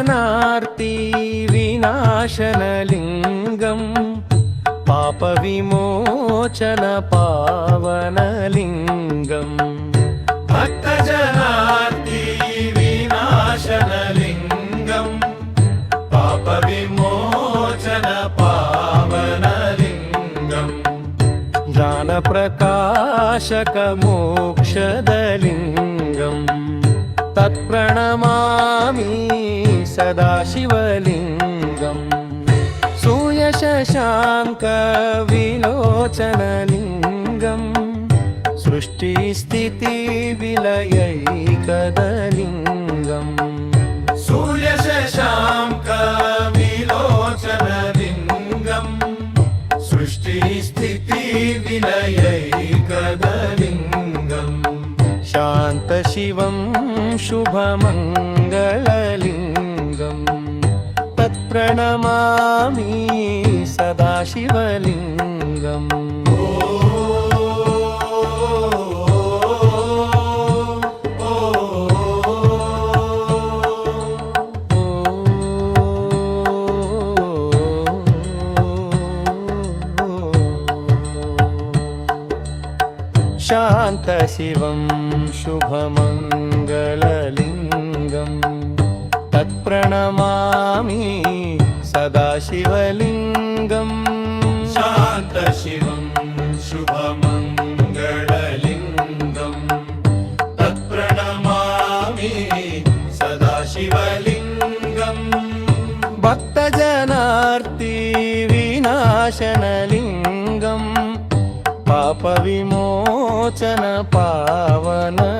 भक्तजनार्ति विनाशनलिङ्गं पापविमोचन पावनलिङ्गम् भक्तजनार्ति विनाशनलिङ्गं पापविमोचन पावनलिङ्गम् ज्ञानप्रकाशकमोक्षदलिङ्गम् तत्प्रणमामि सदाशिवलिङ्गम् सूर्यशशाङ्कविलोचनलिङ्गम् सृष्टिस्थितिविलयैकदलिङ्गम् सूर्यशशाङ्कविलोचनलिङ्गम् सृष्टिस्थितिविलयैकदलिङ्गम् शान्तशिवं शुभमङ्गललिङ्गम् तत्प्रणमामि सदाशिवलिङ्गम् शान्तशिवं शुभमङ्गललिङ्गम् तत्प्रणमामि सदाशिवलिङ्गम् शान्तशिवं शुभमङ्गललिङ्गम् तत्प्रणमामि सदाशिवलिङ्गम् भक्तजनार्ति विनाशनलिङ्गम् पापविमोचन पावनलिङ्गम्